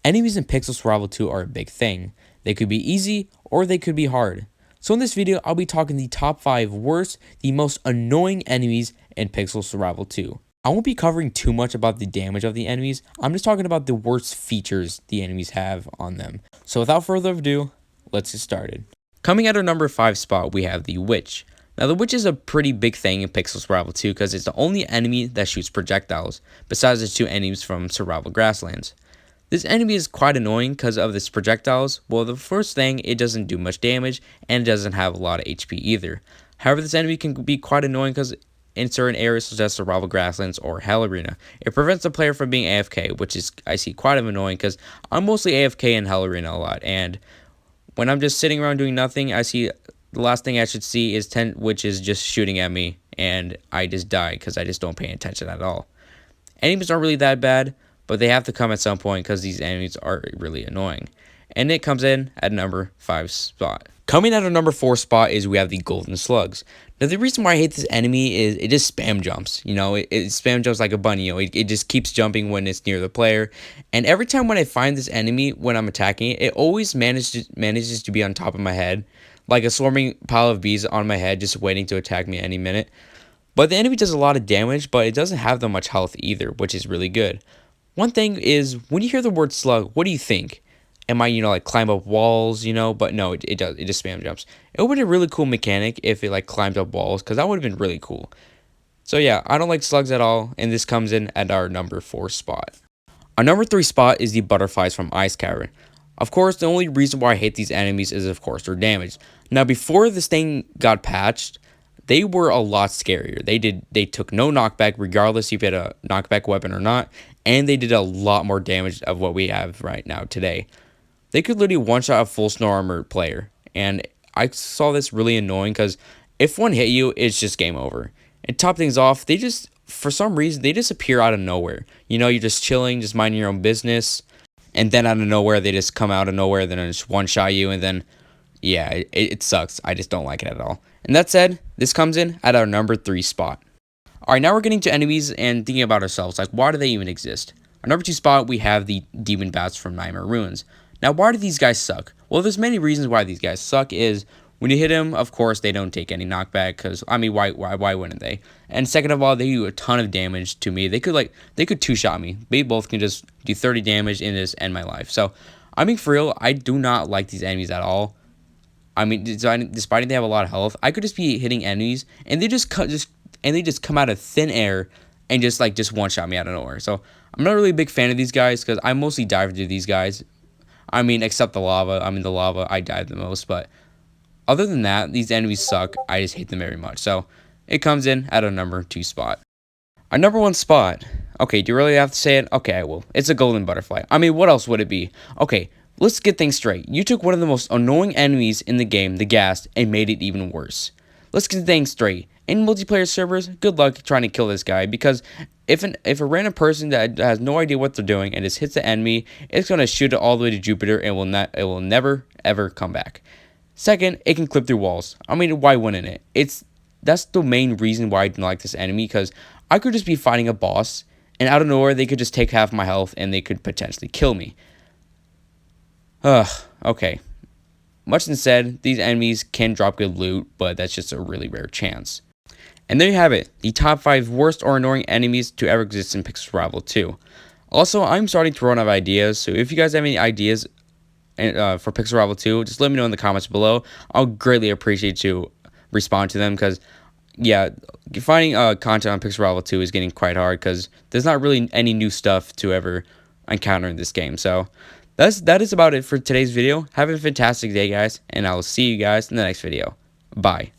Enemies in Pixel Survival 2 are a big thing. They could be easy or they could be hard. So in this video, I'll be talking the top 5 worst, the most annoying enemies in Pixel Survival 2. I won't be covering too much about the damage of the enemies. I'm just talking about the worst features the enemies have on them. So without further ado, let's get started. Coming at our number 5 spot, we have the Witch. Now the Witch is a pretty big thing in Pixel Survival 2 because it's the only enemy that shoots projectiles, besides the 2 enemies from Survival Grasslands. This enemy is quite annoying because of its projectiles. Well, the first thing, it doesn't do much damage and it doesn't have a lot of HP either. However, this enemy can be quite annoying because in certain areas such as Survival Grasslands or Hell Arena, it prevents the player from being AFK, which is I see quite annoying because I'm mostly AFK in Hell Arena a lot, and when I'm just sitting around doing nothing, I see the last thing I should see is 10 witches just shooting at me, and I just die because I just don't pay attention at all. Enemies aren't really that bad, but they have to come at some point because these enemies are really annoying. And it comes in at number 5 spot. Coming at our number 4 spot is we have the Golden Slugs. Now the reason why I hate this enemy is it just spam jumps. You know, it spam jumps like a bunny. You know, it just keeps jumping when it's near the player. And every time when I find this enemy when I'm attacking it, it always manages to be on top of my head, like a swarming pile of bees on my head, just waiting to attack me any minute. But the enemy does a lot of damage, but it doesn't have that much health either, which is really good. One thing is, when you hear the word slug, what do you think? Am I, like climb up walls, but no, it does. It just spam jumps. It would be a really cool mechanic if it like climbed up walls, because that would have been really cool. So yeah, I don't like slugs at all, and this comes in at our number 4 spot. Our number 3 spot is the butterflies from Ice Cavern. Of course, the only reason why I hate these enemies is, of course, their damage. Now, before this thing got patched, they were a lot scarier. They took no knockback, regardless if you had a knockback weapon or not, and they did a lot more damage of what we have right now today. They could literally one-shot a full snow armor player, and I saw this really annoying because if one hit you, it's just game over. And top things off, they just, for some reason, they just appear out of nowhere. You're just chilling, just minding your own business, and then out of nowhere, they just come out of nowhere, then just one-shot you, and then, yeah, it sucks. I just don't like it at all. And that said, this comes in at our number 3 spot. Alright, now we're getting to enemies and thinking about ourselves, like why do they even exist? Our number 2 spot, we have the Demon Bats from Nightmare Ruins. Now, why do these guys suck? Well, there's many reasons why these guys suck. Is when you hit them, of course, they don't take any knockback, because, I mean, why wouldn't they? And second of all, they do a ton of damage to me. They could two-shot me. They both can just do 30 damage and just end my life. So, I mean, for real, I do not like these enemies at all. I mean, despite they have a lot of health, I could just be hitting enemies, and they just come out of thin air and just one-shot me out of nowhere. So, I'm not really a big fan of these guys, because I mostly dive into these guys. I mean, except the lava. I mean, the lava, I dive the most. But other than that, these enemies suck. I just hate them very much. So, it comes in at our number 2 spot. Our number 1 spot. Okay, do you really have to say it? Okay, I will. It's a golden butterfly. I mean, what else would it be? Okay, let's get things straight. You took one of the most annoying enemies in the game, the Ghast, and made it even worse. Let's get things straight. In multiplayer servers, good luck trying to kill this guy, because if a random person that has no idea what they're doing and just hits the enemy, it's going to shoot it all the way to Jupiter and it will never ever come back. Second, it can clip through walls. I mean, why wouldn't it? That's the main reason why I didn't like this enemy, because I could just be fighting a boss and out of nowhere they could just take half my health and they could potentially kill me. Okay. Much than said, these enemies can drop good loot, but that's just a really rare chance. And there you have it, the top 5 worst or annoying enemies to ever exist in Pixel Survival 2. Also, I'm starting to run out of ideas, so if you guys have any ideas for Pixel Survival 2, just let me know in the comments below. I'll greatly appreciate to respond to them, because, yeah, finding content on Pixel Survival 2 is getting quite hard, because there's not really any new stuff to ever encounter in this game. So, that is about it for today's video. Have a fantastic day, guys, and I will see you guys in the next video. Bye.